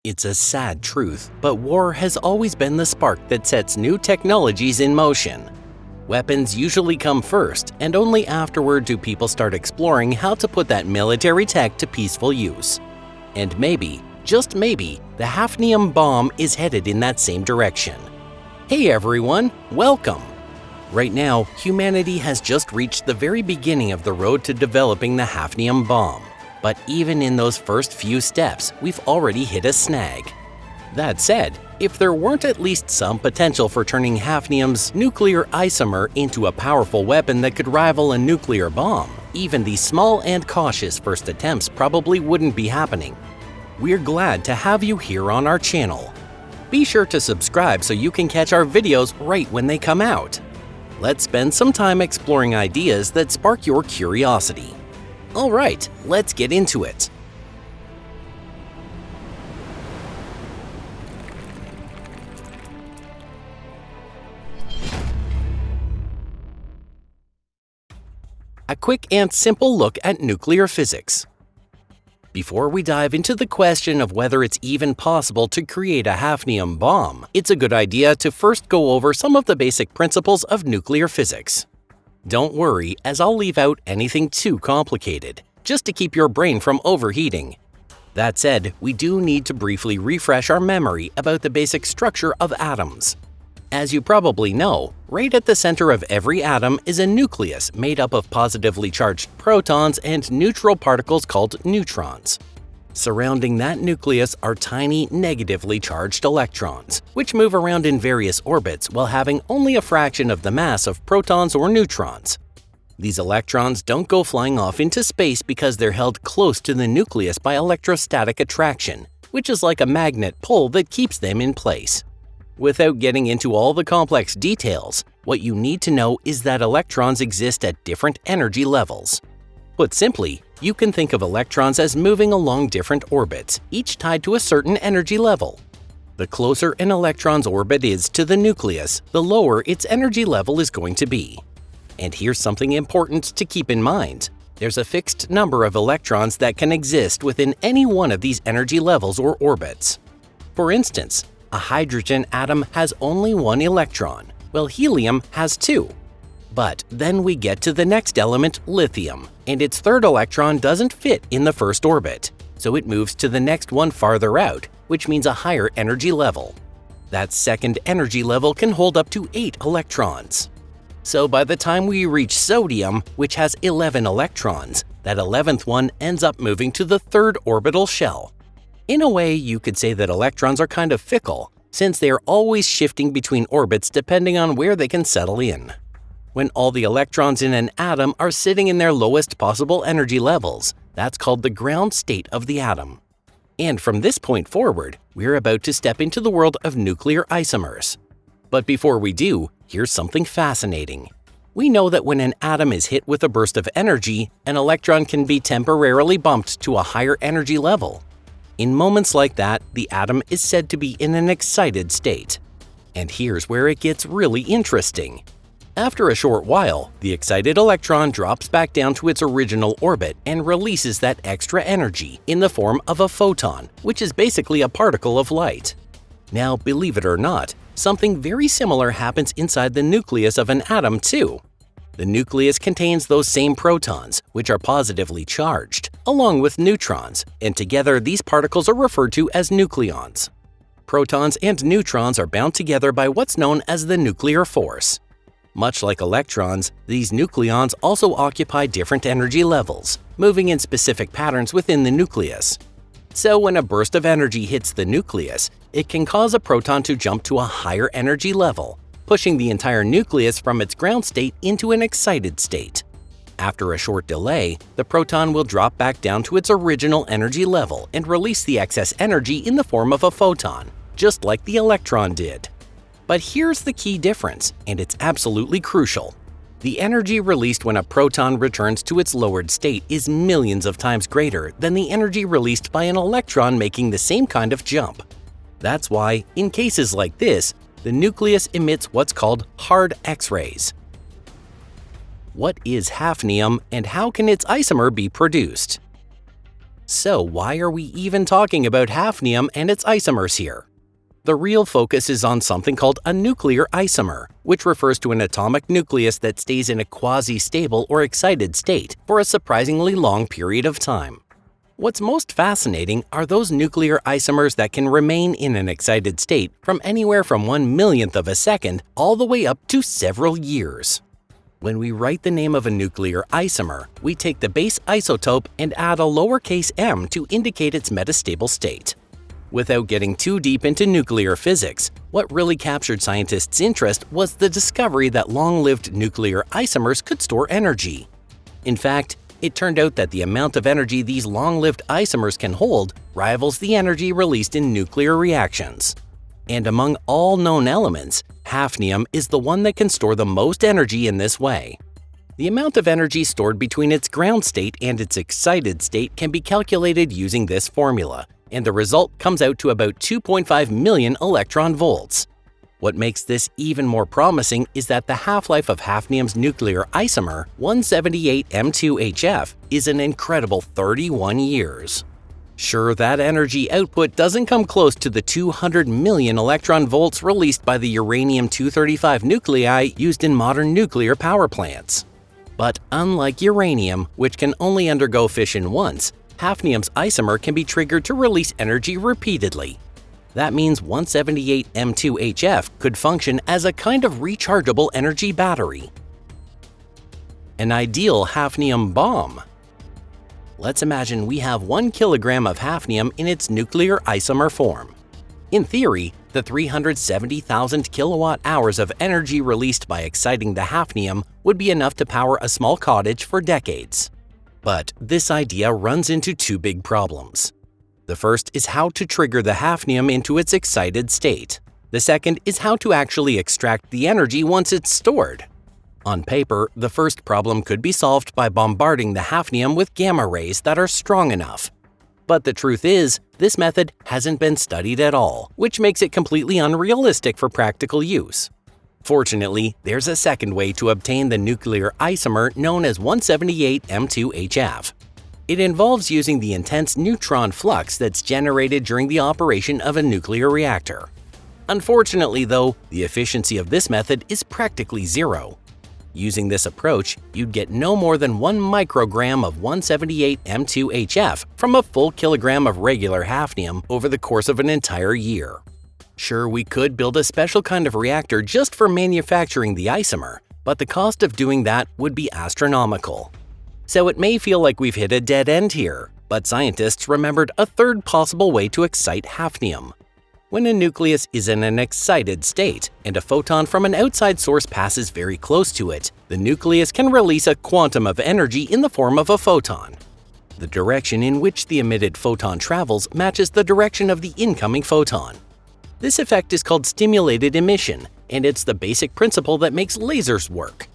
It's a sad truth, but war has always been the spark that sets new technologies in motion. Weapons usually come first, and only afterward do people start exploring how to put that military tech to peaceful use. And maybe, just maybe, the Hafnium Bomb is headed in that same direction. Hey everyone, welcome! Right now, humanity has just reached the very beginning of the road to developing the Hafnium Bomb. But even in those first few steps, we've already hit a snag. That said, if there weren't at least some potential for turning Hafnium's nuclear Isomer into a powerful weapon that could rival a nuclear bomb, even these small and cautious first attempts probably wouldn't be happening. We're glad to have you here on our channel. Be sure to subscribe so you can catch our videos right when they come out. Let's spend some time exploring ideas that spark your curiosity. Alright, let's get into it. A quick and simple look at nuclear physics. Before we dive into the question of whether it's even possible to create a Hafnium bomb, it's a good idea to first go over some of the basic principles of nuclear physics. Don't worry, as I'll leave out anything too complicated, just to keep your brain from overheating. That said, we do need to briefly refresh our memory about the basic structure of atoms. As you probably know, right at the center of every atom is a nucleus made up of positively charged protons and neutral particles called neutrons. Surrounding that nucleus are tiny negatively charged electrons, which move around in various orbits while having only a fraction of the mass of protons or neutrons. These electrons don't go flying off into space because they're held close to the nucleus by electrostatic attraction, which is like a magnet pull that keeps them in place. Without getting into all the complex details, what you need to know is that electrons exist at different energy levels. Put simply, you can think of electrons as moving along different orbits, each tied to a certain energy level. The closer an electron's orbit is to the nucleus, the lower its energy level is going to be. And here's something important to keep in mind. There's a fixed number of electrons that can exist within any one of these energy levels or orbits. For instance, a hydrogen atom has only one electron, while helium has two. But then we get to the next element, lithium, and its third electron doesn't fit in the first orbit, so it moves to the next one farther out, which means a higher energy level. That second energy level can hold up to 8 electrons. So by the time we reach sodium, which has 11 electrons, that 11th one ends up moving to the third orbital shell. In a way, you could say that electrons are kind of fickle, since they are always shifting between orbits depending on where they can settle in. When all the electrons in an atom are sitting in their lowest possible energy levels, that's called the ground state of the atom. And from this point forward, we're about to step into the world of nuclear isomers. But before we do, here's something fascinating. We know that when an atom is hit with a burst of energy, an electron can be temporarily bumped to a higher energy level. In moments like that, the atom is said to be in an excited state. And here's where it gets really interesting. After a short while, the excited electron drops back down to its original orbit and releases that extra energy in the form of a photon, which is basically a particle of light. Now, believe it or not, something very similar happens inside the nucleus of an atom too. The nucleus contains those same protons, which are positively charged, along with neutrons, and together these particles are referred to as nucleons. Protons and neutrons are bound together by what's known as the nuclear force. Much like electrons, these nucleons also occupy different energy levels, moving in specific patterns within the nucleus. So when a burst of energy hits the nucleus, it can cause a proton to jump to a higher energy level, pushing the entire nucleus from its ground state into an excited state. After a short delay, the proton will drop back down to its original energy level and release the excess energy in the form of a photon, just like the electron did. But here's the key difference, and it's absolutely crucial. The energy released when a proton returns to its lowered state is millions of times greater than the energy released by an electron making the same kind of jump. That's why, in cases like this, the nucleus emits what's called hard X-rays. What is hafnium and how can its isomer be produced? So why are we even talking about hafnium and its isomers here? The real focus is on something called a nuclear isomer, which refers to an atomic nucleus that stays in a quasi-stable or excited state for a surprisingly long period of time. What's most fascinating are those nuclear isomers that can remain in an excited state from anywhere from 1/1,000,000th of a second all the way up to several years. When we write the name of a nuclear isomer, we take the base isotope and add a lowercase m to indicate its metastable state. Without getting too deep into nuclear physics, what really captured scientists' interest was the discovery that long-lived nuclear isomers could store energy. In fact, it turned out that the amount of energy these long-lived isomers can hold rivals the energy released in nuclear reactions. And among all known elements, hafnium is the one that can store the most energy in this way. The amount of energy stored between its ground state and its excited state can be calculated using this formula, and the result comes out to about 2.5 million electron volts. What makes this even more promising is that the half-life of hafnium's nuclear isomer, 178M2HF, is an incredible 31 years. Sure, that energy output doesn't come close to the 200 million electron volts released by the uranium-235 nuclei used in modern nuclear power plants. But unlike uranium, which can only undergo fission once, hafnium's isomer can be triggered to release energy repeatedly. That means 178M2HF could function as a kind of rechargeable energy battery. An ideal hafnium bomb. Let's imagine we have 1 kilogram of hafnium in its nuclear isomer form. In theory, the 370,000 kilowatt-hours of energy released by exciting the hafnium would be enough to power a small cottage for decades. But this idea runs into two big problems. The first is how to trigger the hafnium into its excited state. The second is how to actually extract the energy once it's stored. On paper, the first problem could be solved by bombarding the hafnium with gamma rays that are strong enough. But the truth is, this method hasn't been studied at all, which makes it completely unrealistic for practical use. Fortunately, there's a second way to obtain the nuclear isomer known as 178M2HF. It involves using the intense neutron flux that's generated during the operation of a nuclear reactor. Unfortunately, though, the efficiency of this method is practically zero. Using this approach, you'd get no more than 1 microgram of 178M2HF from a full kilogram of regular hafnium over the course of an entire year. Sure, we could build a special kind of reactor just for manufacturing the isomer, but the cost of doing that would be astronomical. So it may feel like we've hit a dead end here, but scientists remembered a third possible way to excite hafnium. When a nucleus is in an excited state and a photon from an outside source passes very close to it, the nucleus can release a quantum of energy in the form of a photon. The direction in which the emitted photon travels matches the direction of the incoming photon. This effect is called stimulated emission, and it's the basic principle that makes lasers work.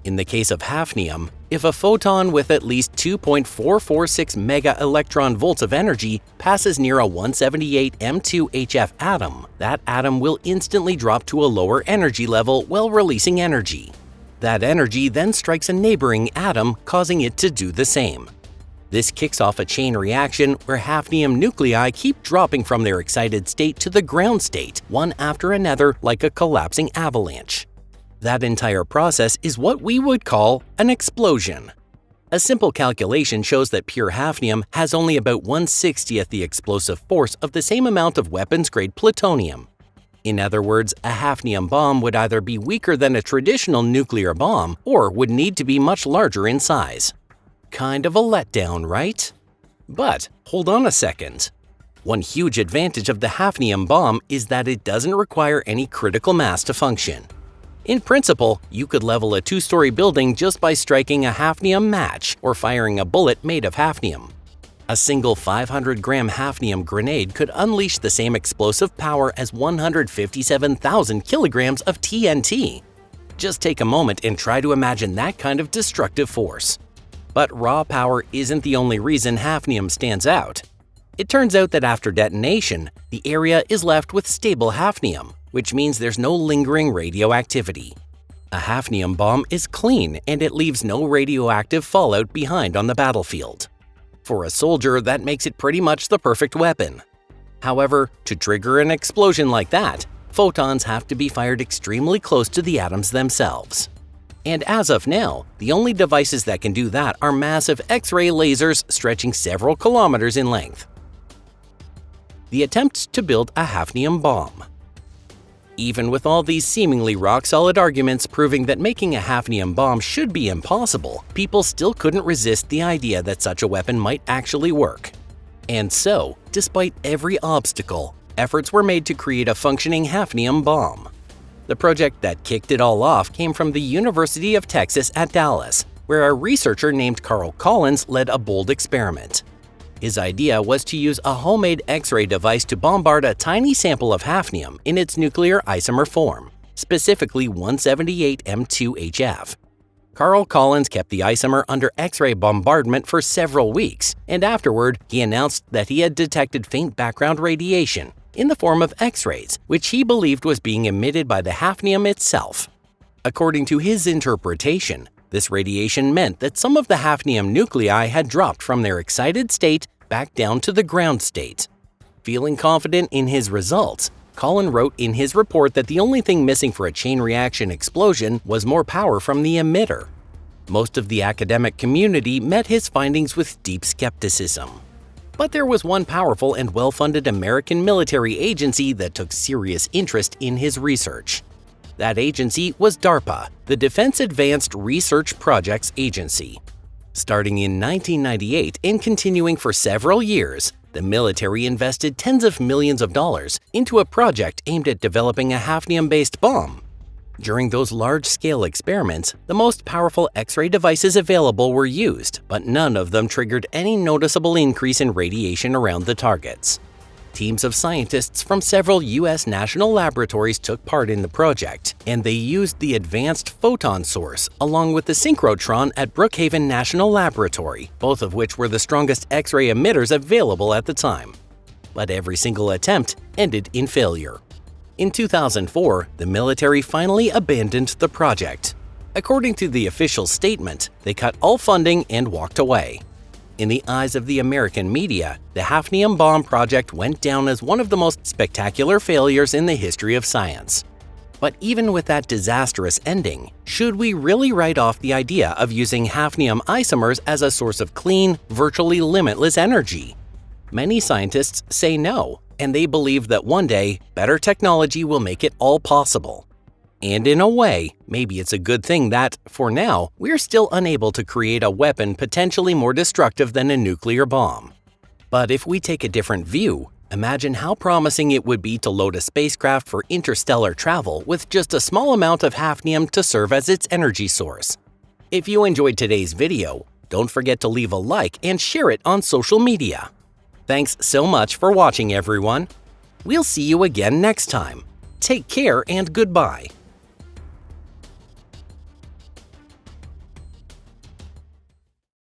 In the case of hafnium, if a photon with at least 2.446 mega-electron volts of energy passes near a 178M2HF atom, that atom will instantly drop to a lower energy level while releasing energy. That energy then strikes a neighboring atom, causing it to do the same. This kicks off a chain reaction where hafnium nuclei keep dropping from their excited state to the ground state, one after another like a collapsing avalanche. That entire process is what we would call an explosion. A simple calculation shows that pure hafnium has only about 1/60th the explosive force of the same amount of weapons-grade plutonium. In other words, a hafnium bomb would either be weaker than a traditional nuclear bomb or would need to be much larger in size. Kind of a letdown, right? But hold on a second. One huge advantage of the hafnium bomb is that it doesn't require any critical mass to function. In principle, you could level a 2-story building just by striking a hafnium match or firing a bullet made of hafnium. A single 500-gram hafnium grenade could unleash the same explosive power as 157,000 kilograms of TNT. Just take a moment and try to imagine that kind of destructive force. But raw power isn't the only reason hafnium stands out. It turns out that after detonation, the area is left with stable hafnium, which means there's no lingering radioactivity. A hafnium bomb is clean and it leaves no radioactive fallout behind on the battlefield. For a soldier, that makes it pretty much the perfect weapon. However, to trigger an explosion like that, photons have to be fired extremely close to the atoms themselves. And as of now, the only devices that can do that are massive X-ray lasers stretching several kilometers in length. The attempt to build a hafnium bomb. Even with all these seemingly rock-solid arguments proving that making a hafnium bomb should be impossible, people still couldn't resist the idea that such a weapon might actually work. And so, despite every obstacle, efforts were made to create a functioning hafnium bomb. The project that kicked it all off came from the University of Texas at Dallas, where a researcher named Carl Collins led a bold experiment. His idea was to use a homemade X-ray device to bombard a tiny sample of hafnium in its nuclear isomer form, specifically 178M2HF. Carl Collins kept the isomer under X-ray bombardment for several weeks, and afterward, he announced that he had detected faint background radiation in the form of X-rays, which he believed was being emitted by the hafnium itself. According to his interpretation, this radiation meant that some of the hafnium nuclei had dropped from their excited state back down to the ground state. Feeling confident in his results, Collins wrote in his report that the only thing missing for a chain reaction explosion was more power from the emitter. Most of the academic community met his findings with deep skepticism. But there was one powerful and well-funded American military agency that took serious interest in his research. That agency was DARPA, the Defense Advanced Research Projects Agency. Starting in 1998 and continuing for several years, the military invested tens of millions of dollars into a project aimed at developing a hafnium-based bomb. During those large-scale experiments, the most powerful X-ray devices available were used, but none of them triggered any noticeable increase in radiation around the targets. Teams of scientists from several U.S. national laboratories took part in the project, and they used the Advanced Photon Source along with the synchrotron at Brookhaven National Laboratory, both of which were the strongest X-ray emitters available at the time. But every single attempt ended in failure. In 2004, the military finally abandoned the project. According to the official statement, they cut all funding and walked away. In the eyes of the American media, the Hafnium Bomb project went down as one of the most spectacular failures in the history of science. But even with that disastrous ending, should we really write off the idea of using hafnium isomers as a source of clean, virtually limitless energy? Many scientists say no, and they believe that one day, better technology will make it all possible. And in a way, maybe it's a good thing that, for now, we're still unable to create a weapon potentially more destructive than a nuclear bomb. But if we take a different view, imagine how promising it would be to load a spacecraft for interstellar travel with just a small amount of hafnium to serve as its energy source. If you enjoyed today's video, don't forget to leave a like and share it on social media. Thanks so much for watching, everyone. We'll see you again next time. Take care and goodbye.